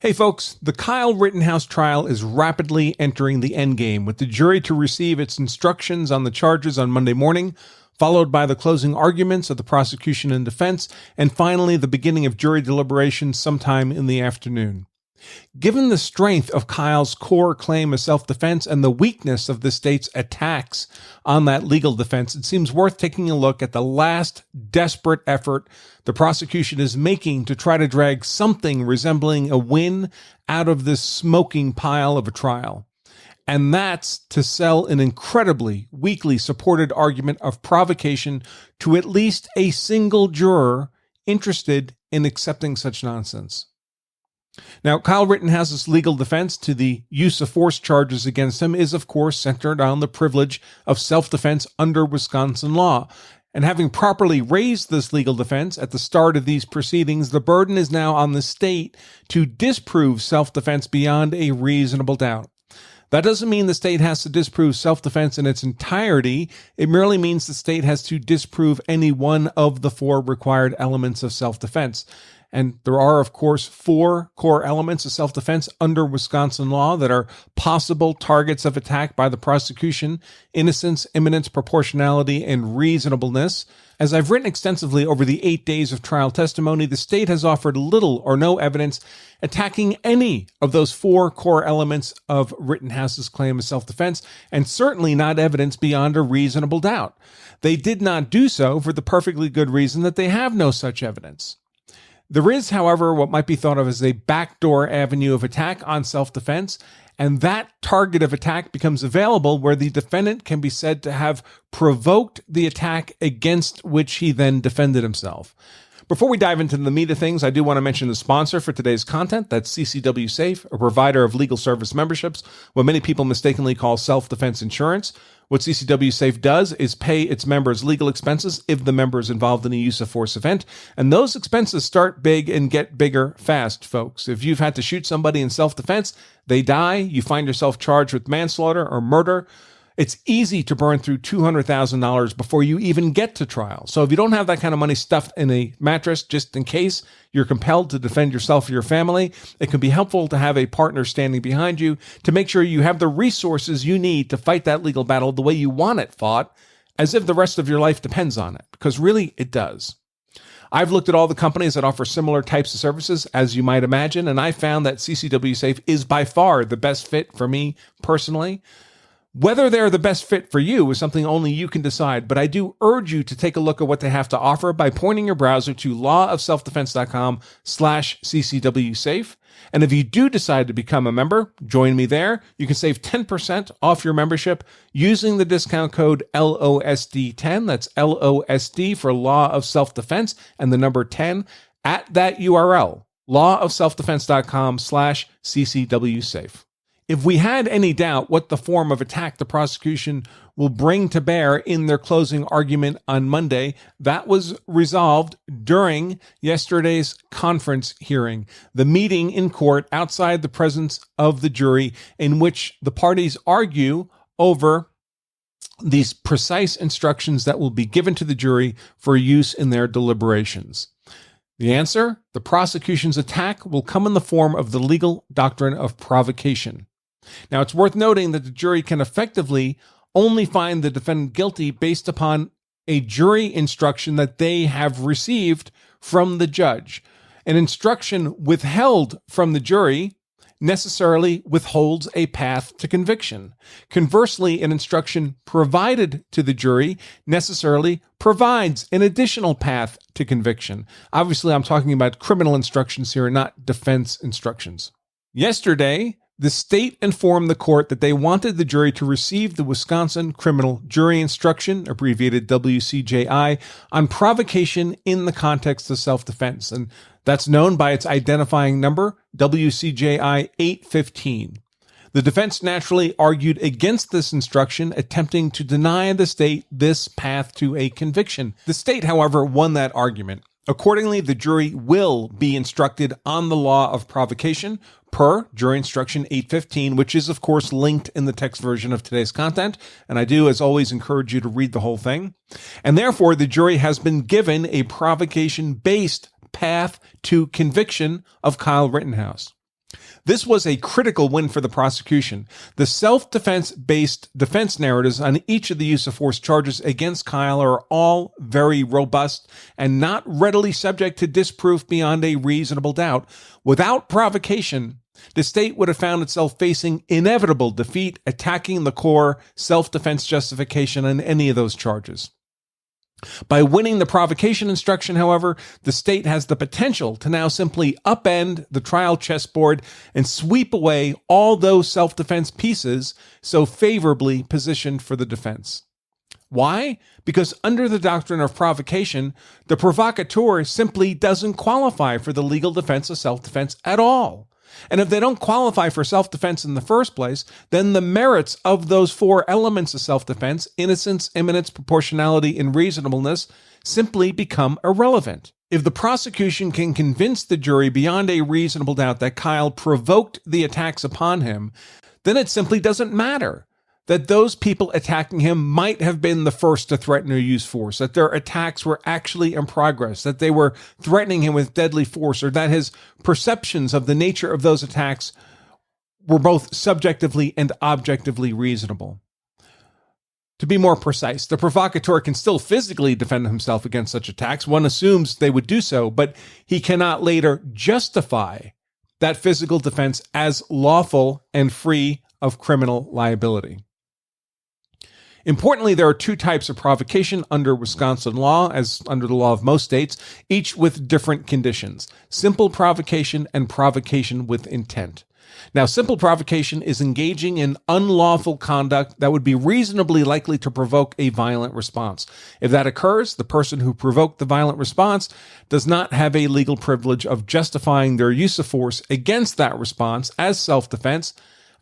Hey folks, the Kyle Rittenhouse trial is rapidly entering the endgame, with the jury to receive its instructions on the charges on Monday morning, followed by the closing arguments of the prosecution and defense, and finally the beginning of jury deliberations sometime in the afternoon. Given the strength of Kyle's core claim of self-defense and the weakness of the state's attacks on that legal defense, it seems worth taking a look at the last desperate effort the prosecution is making to try to drag something resembling a win out of this smoking pile of a trial. And that's to sell an incredibly weakly supported argument of provocation to at least a single juror interested in accepting such nonsense. Now, Kyle Rittenhouse's legal defense to the use of force charges against him is, of course, centered on the privilege of self-defense under Wisconsin law. And having properly raised this legal defense at the start of these proceedings, the burden is now on the state to disprove self-defense beyond a reasonable doubt. That doesn't mean the state has to disprove self-defense in its entirety. It merely means the state has to disprove any one of the four required elements of self-defense. And there are, of course, four core elements of self-defense under Wisconsin law that are possible targets of attack by the prosecution: innocence, imminence, proportionality, and reasonableness. As I've written extensively over the 8 days of trial testimony, the state has offered little or no evidence attacking any of those four core elements of Rittenhouse's claim of self-defense, and certainly not evidence beyond a reasonable doubt. They did not do so for the perfectly good reason that they have no such evidence. There is, however, what might be thought of as a backdoor avenue of attack on self-defense, and that target of attack becomes available where the defendant can be said to have provoked the attack against which he then defended himself. Before we dive into the meat of things, I do want to mention the sponsor for today's content. That's CCW Safe, a provider of legal service memberships, what many people mistakenly call self-defense insurance. What CCW Safe does is pay its members legal expenses if the member is involved in a use of force event. And those expenses start big and get bigger fast, folks. If you've had to shoot somebody in self-defense, they die, you find yourself charged with manslaughter or murder, it's easy to burn through $200,000 before you even get to trial. So if you don't have that kind of money stuffed in a mattress just in case you're compelled to defend yourself or your family, it can be helpful to have a partner standing behind you to make sure you have the resources you need to fight that legal battle the way you want it fought, as if the rest of your life depends on it, because really it does. I've looked at all the companies that offer similar types of services, as you might imagine, and I found that CCW Safe is by far the best fit for me personally. Whether they're the best fit for you is something only you can decide, but I do urge you to take a look at what they have to offer by pointing your browser to lawofselfdefense.com/CCWSafe. And if you do decide to become a member, join me there. You can save 10% off your membership using the discount code LOSD10. That's LOSD for Law of Self-Defense and the number 10 at that URL, lawofselfdefense.com/CCWSafe. If we had any doubt what the form of attack the prosecution will bring to bear in their closing argument on Monday, that was resolved during yesterday's conference hearing, the meeting in court outside the presence of the jury, in which the parties argue over these precise instructions that will be given to the jury for use in their deliberations. The answer: the prosecution's attack will come in the form of the legal doctrine of provocation. Now, it's worth noting that the jury can effectively only find the defendant guilty based upon a jury instruction that they have received from the judge. An instruction withheld from the jury necessarily withholds a path to conviction. Conversely, an instruction provided to the jury necessarily provides an additional path to conviction. Obviously, I'm talking about criminal instructions here, not defense instructions. Yesterday, the state informed the court that they wanted the jury to receive the Wisconsin Criminal Jury Instruction, abbreviated WCJI, on provocation in the context of self-defense. And that's known by its identifying number, WCJI 815. The defense naturally argued against this instruction, attempting to deny the state this path to a conviction. The state, however, won that argument. Accordingly, the jury will be instructed on the law of provocation per Jury Instruction 815, which is, of course, linked in the text version of today's content. And I do, as always, encourage you to read the whole thing. And therefore, the jury has been given a provocation-based path to conviction of Kyle Rittenhouse. This was a critical win for the prosecution. The self-defense-based defense narratives on each of the use of force charges against Kyle are all very robust and not readily subject to disproof beyond a reasonable doubt. Without provocation, the state would have found itself facing inevitable defeat, attacking the core self-defense justification on any of those charges. By winning the provocation instruction, however, the state has the potential to now simply upend the trial chessboard and sweep away all those self-defense pieces so favorably positioned for the defense. Why? Because under the doctrine of provocation, the provocateur simply doesn't qualify for the legal defense of self-defense at all. And if they don't qualify for self-defense in the first place, then the merits of those four elements of self-defense, innocence, imminence, proportionality, and reasonableness, simply become irrelevant. If the prosecution can convince the jury beyond a reasonable doubt that Kyle provoked the attacks upon him, then it simply doesn't matter that those people attacking him might have been the first to threaten or use force, that their attacks were actually in progress, that they were threatening him with deadly force, or that his perceptions of the nature of those attacks were both subjectively and objectively reasonable. To be more precise, the provocateur can still physically defend himself against such attacks. One assumes they would do so, but he cannot later justify that physical defense as lawful and free of criminal liability. Importantly, there are two types of provocation under Wisconsin law, as under the law of most states, each with different conditions: simple provocation and provocation with intent. Now, simple provocation is engaging in unlawful conduct that would be reasonably likely to provoke a violent response. If that occurs, the person who provoked the violent response does not have a legal privilege of justifying their use of force against that response as self-defense,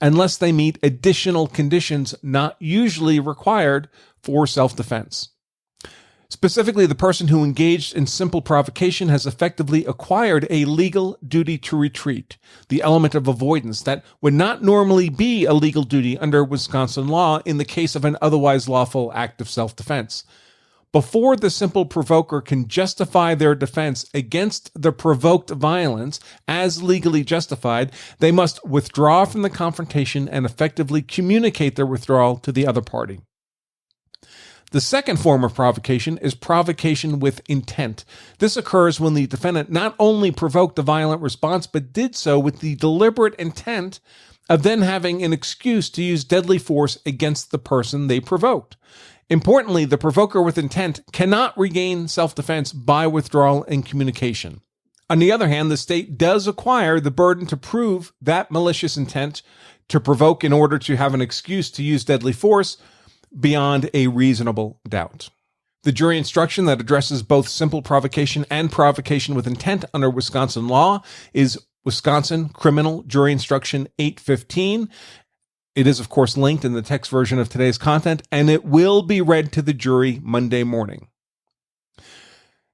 unless they meet additional conditions not usually required for self-defense. Specifically, the person who engaged in simple provocation has effectively acquired a legal duty to retreat, the element of avoidance that would not normally be a legal duty under Wisconsin law in the case of an otherwise lawful act of self-defense. Before the simple provoker can justify their defense against the provoked violence as legally justified, they must withdraw from the confrontation and effectively communicate their withdrawal to the other party. The second form of provocation is provocation with intent. This occurs when the defendant not only provoked the violent response, but did so with the deliberate intent of then having an excuse to use deadly force against the person they provoked. Importantly, the provoker with intent cannot regain self-defense by withdrawal and communication. On the other hand, the state does acquire the burden to prove that malicious intent to provoke in order to have an excuse to use deadly force beyond a reasonable doubt. The jury instruction that addresses both simple provocation and provocation with intent under Wisconsin law is Wisconsin Criminal Jury Instruction 815. It is, of course, linked in the text version of today's content, and it will be read to the jury Monday morning.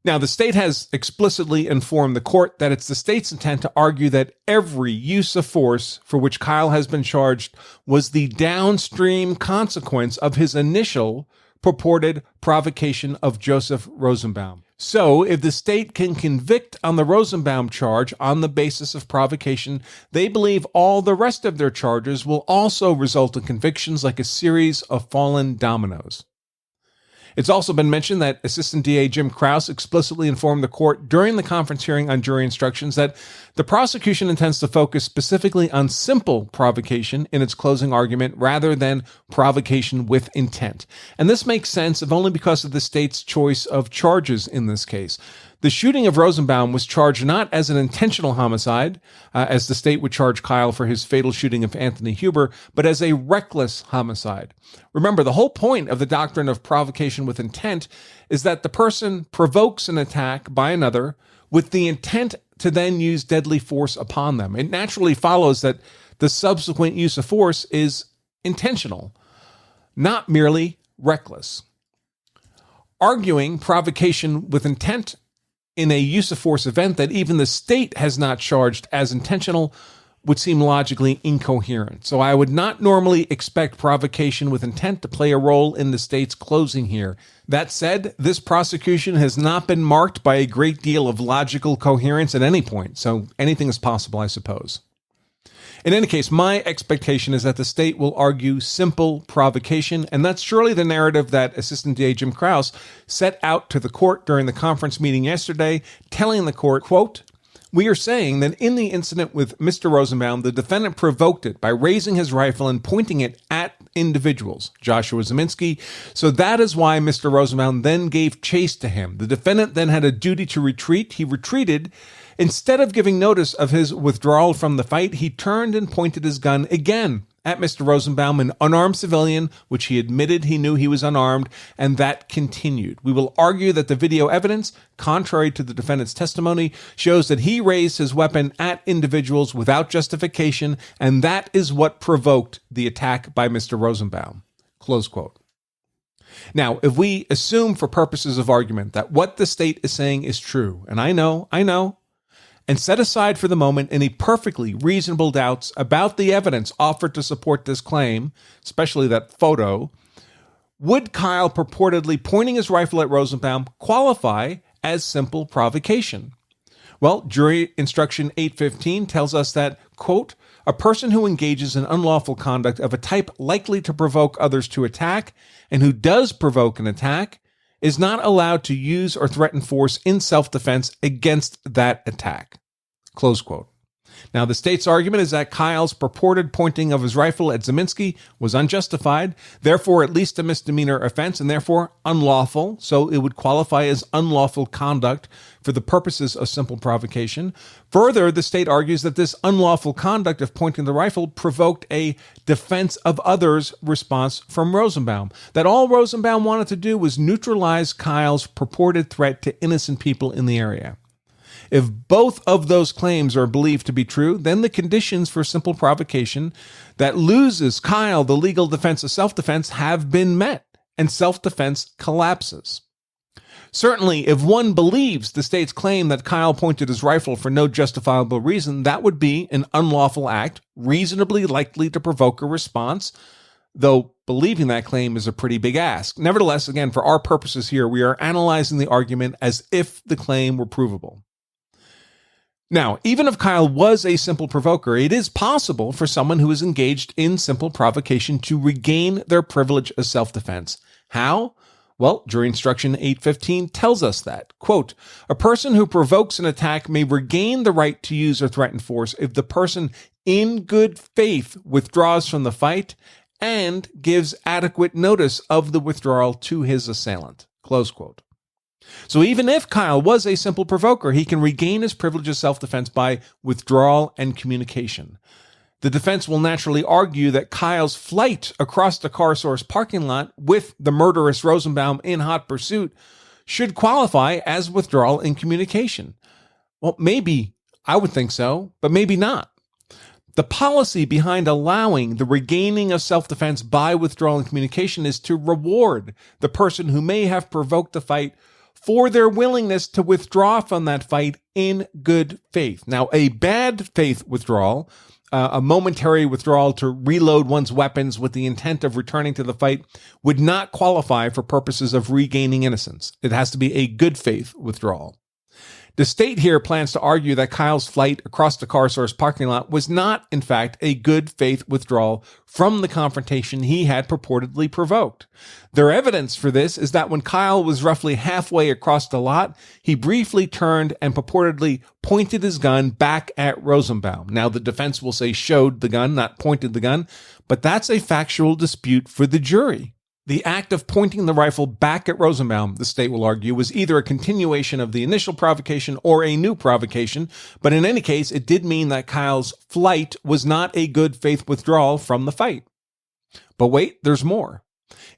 Now, the state has explicitly informed the court that it's the state's intent to argue that every use of force for which Kyle has been charged was the downstream consequence of his initial purported provocation of Joseph Rosenbaum. So, if the state can convict on the Rosenbaum charge on the basis of provocation, they believe all the rest of their charges will also result in convictions like a series of fallen dominoes. It's also been mentioned that Assistant DA Jim Krause explicitly informed the court during the conference hearing on jury instructions that the prosecution intends to focus specifically on simple provocation in its closing argument rather than provocation with intent. And this makes sense if only because of the state's choice of charges in this case. The shooting of Rosenbaum was charged not as an intentional homicide, as the state would charge Kyle for his fatal shooting of Anthony Huber, but as a reckless homicide. Remember, the whole point of the doctrine of provocation with intent is that the person provokes an attack by another with the intent to then use deadly force upon them. It naturally follows that the subsequent use of force is intentional, not merely reckless. Arguing provocation with intent in a use of force event that even the state has not charged as intentional would seem logically incoherent. So I would not normally expect provocation with intent to play a role in the state's closing here. That said, this prosecution has not been marked by a great deal of logical coherence at any point, so anything is possible, I suppose. In any case, my expectation is that the state will argue simple provocation, and that's surely the narrative that Assistant DA Jim Krause set out to the court during the conference meeting yesterday, telling the court, quote, "We are saying that in the incident with Mr. Rosenbaum, the defendant provoked it by raising his rifle and pointing it at individuals, Joshua Ziminski. So that is why Mr. Rosenbaum then gave chase to him. The defendant then had a duty to retreat. He retreated. Instead of giving notice of his withdrawal from the fight, he turned and pointed his gun again at Mr. Rosenbaum, an unarmed civilian, which he admitted he knew he was unarmed, and that continued. We will argue that the video evidence, contrary to the defendant's testimony, shows that he raised his weapon at individuals without justification, and that is what provoked the attack by Mr. Rosenbaum." Close quote. Now, if we assume for purposes of argument that what the state is saying is true, and I know, and set aside for the moment any perfectly reasonable doubts about the evidence offered to support this claim, especially that photo, would Kyle purportedly pointing his rifle at Rosenbaum qualify as simple provocation? Well, jury instruction 815 tells us that, quote, "A person who engages in unlawful conduct of a type likely to provoke others to attack and who does provoke an attack is not allowed to use or threaten force in self-defense against that attack." Close quote. Now, the state's argument is that Kyle's purported pointing of his rifle at Ziminski was unjustified, therefore at least a misdemeanor offense, and therefore unlawful, so it would qualify as unlawful conduct for the purposes of simple provocation. Further, the state argues that this unlawful conduct of pointing the rifle provoked a defense of others response from Rosenbaum, that all Rosenbaum wanted to do was neutralize Kyle's purported threat to innocent people in the area. If both of those claims are believed to be true, then the conditions for simple provocation that loses Kyle the legal defense of self-defense have been met, and self-defense collapses. Certainly, if one believes the state's claim that Kyle pointed his rifle for no justifiable reason, that would be an unlawful act, reasonably likely to provoke a response, though believing that claim is a pretty big ask. Nevertheless, again, for our purposes here, we are analyzing the argument as if the claim were provable. Now, even if Kyle was a simple provoker, it is possible for someone who is engaged in simple provocation to regain their privilege of self-defense. How? Well, jury instruction 815 tells us that, quote, "A person who provokes an attack may regain the right to use or threaten force if the person in good faith withdraws from the fight and gives adequate notice of the withdrawal to his assailant." Close quote. So even if Kyle was a simple provoker, he can regain his privilege of self-defense by withdrawal and communication. The defense will naturally argue that Kyle's flight across the car source parking lot with the murderous Rosenbaum in hot pursuit should qualify as withdrawal and communication. Well, maybe, I would think so, but maybe not. The policy behind allowing the regaining of self-defense by withdrawal and communication is to reward the person who may have provoked the fight for their willingness to withdraw from that fight in good faith. Now, a bad faith withdrawal, a momentary withdrawal to reload one's weapons with the intent of returning to the fight, would not qualify for purposes of regaining innocence. It has to be a good faith withdrawal. The state here plans to argue that Kyle's flight across the car source parking lot was not, in fact, a good faith withdrawal from the confrontation he had purportedly provoked. Their evidence for this is that when Kyle was roughly halfway across the lot, he briefly turned and purportedly pointed his gun back at Rosenbaum. Now, the defense will say showed the gun, not pointed the gun, but that's a factual dispute for the jury. The act of pointing the rifle back at Rosenbaum, the state will argue, was either a continuation of the initial provocation or a new provocation, but in any case, it did mean that Kyle's flight was not a good faith withdrawal from the fight. But wait, there's more.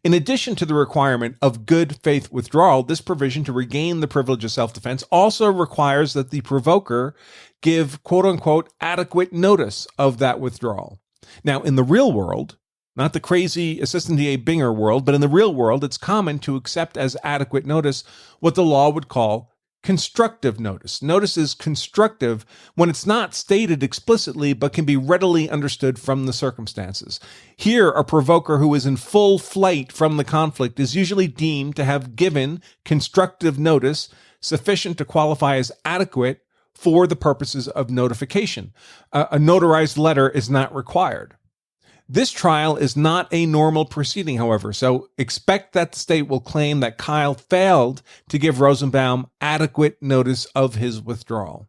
In addition to the requirement of good faith withdrawal, this provision to regain the privilege of self-defense also requires that the provoker give quote-unquote adequate notice of that withdrawal. Now, in the real world, not the crazy Assistant DA Binger world, but in the real world, it's common to accept as adequate notice what the law would call constructive notice. Notice is constructive when it's not stated explicitly, but can be readily understood from the circumstances. Here, a provoker who is in full flight from the conflict is usually deemed to have given constructive notice sufficient to qualify as adequate for the purposes of notification. A notarized letter is not required. This trial is not a normal proceeding, however, so expect that the state will claim that Kyle failed to give Rosenbaum adequate notice of his withdrawal.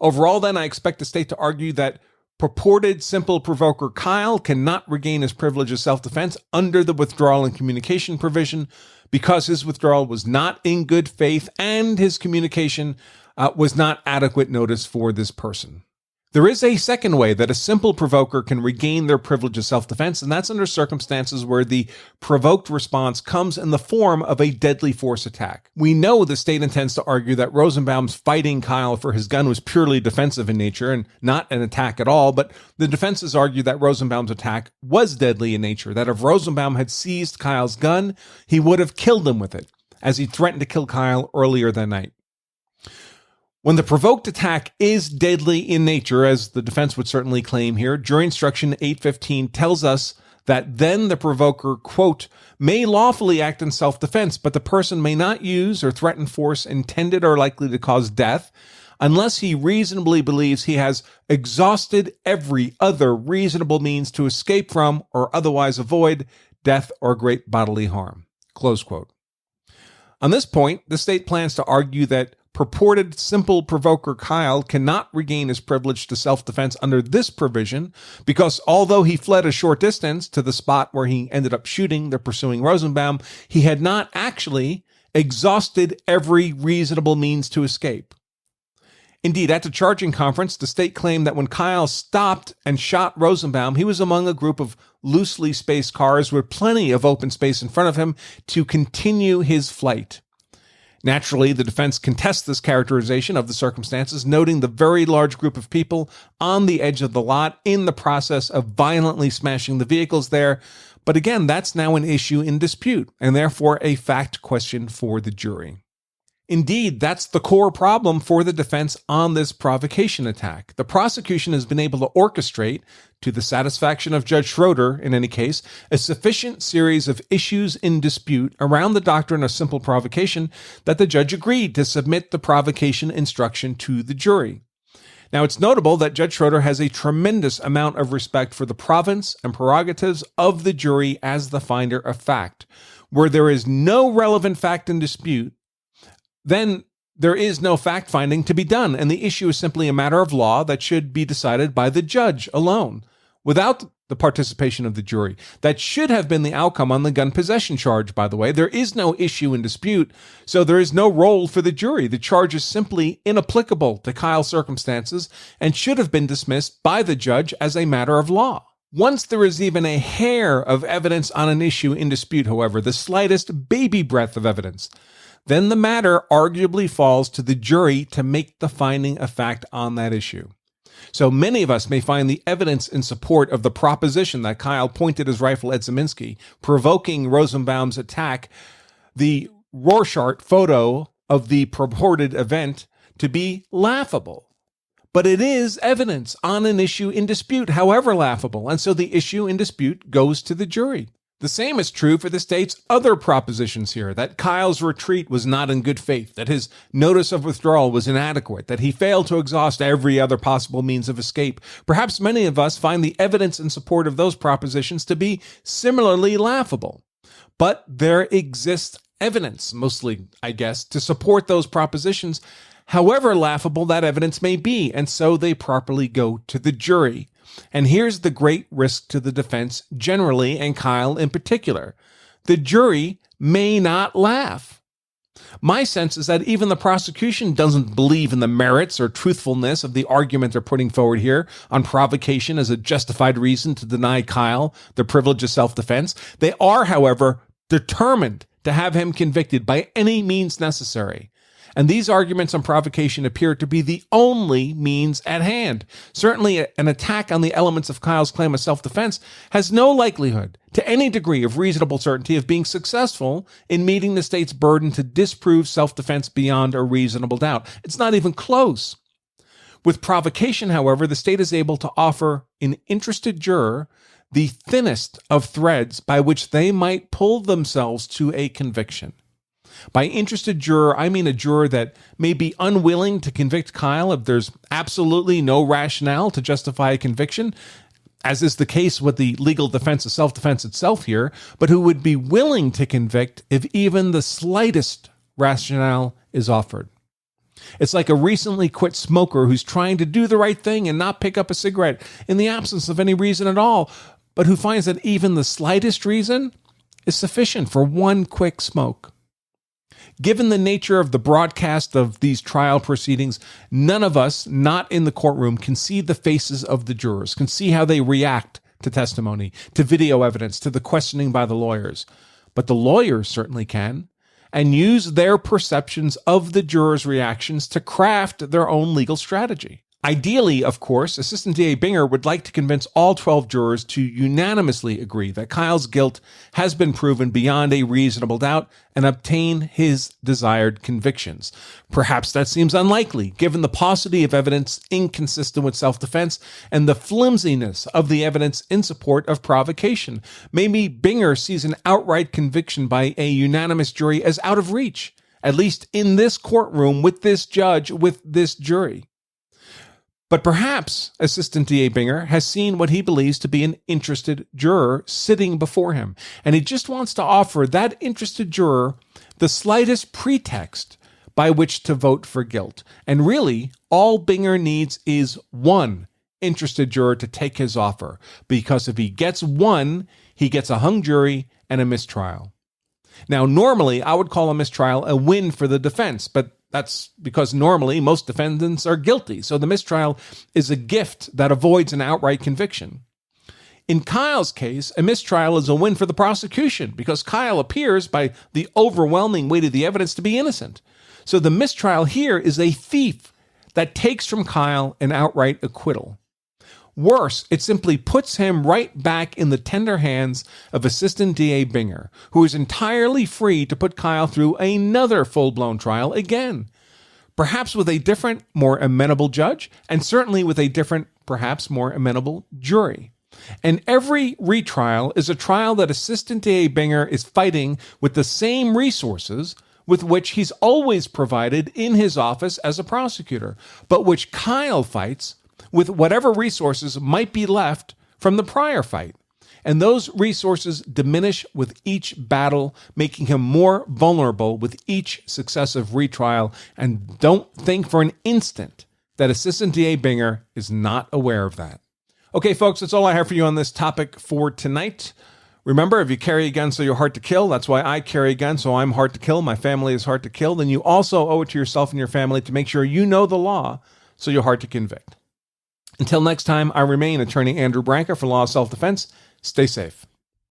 Overall, then, I expect the state to argue that purported simple provoker Kyle cannot regain his privilege of self-defense under the withdrawal and communication provision because his withdrawal was not in good faith and his communication was not adequate notice for this person. There is a second way that a simple provoker can regain their privilege of self-defense, and that's under circumstances where the provoked response comes in the form of a deadly force attack. We know the state intends to argue that Rosenbaum's fighting Kyle for his gun was purely defensive in nature and not an attack at all, but the defenses argue that Rosenbaum's attack was deadly in nature, that if Rosenbaum had seized Kyle's gun, he would have killed him with it, as he threatened to kill Kyle earlier that night. When the provoked attack is deadly in nature, as the defense would certainly claim here, jury instruction 815 tells us that then the provoker, quote, may lawfully act in self-defense, but the person may not use or threaten force intended or likely to cause death unless he reasonably believes he has exhausted every other reasonable means to escape from or otherwise avoid death or great bodily harm, close quote. On this point, the state plans to argue that purported simple provoker Kyle cannot regain his privilege to self-defense under this provision because although he fled a short distance to the spot where he ended up shooting the pursuing Rosenbaum, he had not actually exhausted every reasonable means to escape. Indeed, at the charging conference, the state claimed that when Kyle stopped and shot Rosenbaum, he was among a group of loosely spaced cars with plenty of open space in front of him to continue his flight. Naturally, the defense contests this characterization of the circumstances, noting the very large group of people on the edge of the lot in the process of violently smashing the vehicles there. But again, that's now an issue in dispute, and therefore a fact question for the jury. Indeed, that's the core problem for the defense on this provocation attack. The prosecution has been able to orchestrate, to the satisfaction of Judge Schroeder in any case, a sufficient series of issues in dispute around the doctrine of simple provocation that the judge agreed to submit the provocation instruction to the jury. Now, it's notable that Judge Schroeder has a tremendous amount of respect for the province and prerogatives of the jury as the finder of fact. Where there is no relevant fact in dispute, then there is no fact-finding to be done, and the issue is simply a matter of law that should be decided by the judge alone, without the participation of the jury. That should have been the outcome on the gun possession charge, by the way. There is no issue in dispute, so there is no role for the jury. The charge is simply inapplicable to Kyle's circumstances and should have been dismissed by the judge as a matter of law. Once there is even a hair of evidence on an issue in dispute, however, the slightest baby breath of evidence, then the matter arguably falls to the jury to make the finding of fact on that issue. So many of us may find the evidence in support of the proposition that Kyle pointed his rifle at Zeminski, provoking Rosenbaum's attack, the Rorschach photo of the purported event, to be laughable. But it is evidence on an issue in dispute, however laughable, and so the issue in dispute goes to the jury. The same is true for the state's other propositions here, that Kyle's retreat was not in good faith, that his notice of withdrawal was inadequate, that he failed to exhaust every other possible means of escape. Perhaps many of us find the evidence in support of those propositions to be similarly laughable. But there exists evidence, mostly, I guess, to support those propositions, however laughable that evidence may be, and so they properly go to the jury. And here's the great risk to the defense generally, and Kyle in particular. The jury may not laugh. My sense is that even the prosecution doesn't believe in the merits or truthfulness of the argument they're putting forward here on provocation as a justified reason to deny Kyle the privilege of self-defense. They are, however, determined to have him convicted by any means necessary. And these arguments on provocation appear to be the only means at hand. Certainly, an attack on the elements of Kyle's claim of self-defense has no likelihood, to any degree of reasonable certainty, of being successful in meeting the state's burden to disprove self-defense beyond a reasonable doubt. It's not even close. With provocation, however, the state is able to offer an interested juror the thinnest of threads by which they might pull themselves to a conviction. By interested juror, I mean a juror that may be unwilling to convict Kyle if there's absolutely no rationale to justify a conviction, as is the case with the legal defense of self-defense itself here, but who would be willing to convict if even the slightest rationale is offered. It's like a recently quit smoker who's trying to do the right thing and not pick up a cigarette in the absence of any reason at all, but who finds that even the slightest reason is sufficient for one quick smoke. Given the nature of the broadcast of these trial proceedings, none of us not in the courtroom can see the faces of the jurors, can see how they react to testimony, to video evidence, to the questioning by the lawyers. But the lawyers certainly can, and use their perceptions of the jurors' reactions to craft their own legal strategy. Ideally, of course, Assistant DA Binger would like to convince all 12 jurors to unanimously agree that Kyle's guilt has been proven beyond a reasonable doubt and obtain his desired convictions. Perhaps that seems unlikely, given the paucity of evidence inconsistent with self-defense and the flimsiness of the evidence in support of provocation. Maybe Binger sees an outright conviction by a unanimous jury as out of reach, at least in this courtroom with this judge, with this jury. But perhaps Assistant DA Binger has seen what he believes to be an interested juror sitting before him, and he just wants to offer that interested juror the slightest pretext by which to vote for guilt. And really, all Binger needs is one interested juror to take his offer, because if he gets one, he gets a hung jury and a mistrial. Now, normally, I would call a mistrial a win for the defense, but that's because normally most defendants are guilty, so the mistrial is a gift that avoids an outright conviction. In Kyle's case, a mistrial is a win for the prosecution because Kyle appears by the overwhelming weight of the evidence to be innocent. So the mistrial here is a thief that takes from Kyle an outright acquittal. Worse, it simply puts him right back in the tender hands of Assistant DA Binger, who is entirely free to put Kyle through another full-blown trial again, perhaps with a different, more amenable judge, and certainly with a different, perhaps more amenable jury. And every retrial is a trial that Assistant DA Binger is fighting with the same resources with which he's always provided in his office as a prosecutor, but which Kyle fights with whatever resources might be left from the prior fight. And those resources diminish with each battle, making him more vulnerable with each successive retrial. And don't think for an instant that Assistant DA Binger is not aware of that. Okay, folks, that's all I have for you on this topic for tonight. Remember, if you carry a gun so you're hard to kill, that's why I carry a gun, so I'm hard to kill, my family is hard to kill, then you also owe it to yourself and your family to make sure you know the law so you're hard to convict. Until next time, I remain Attorney Andrew Branca for Law of Self-Defense. Stay safe.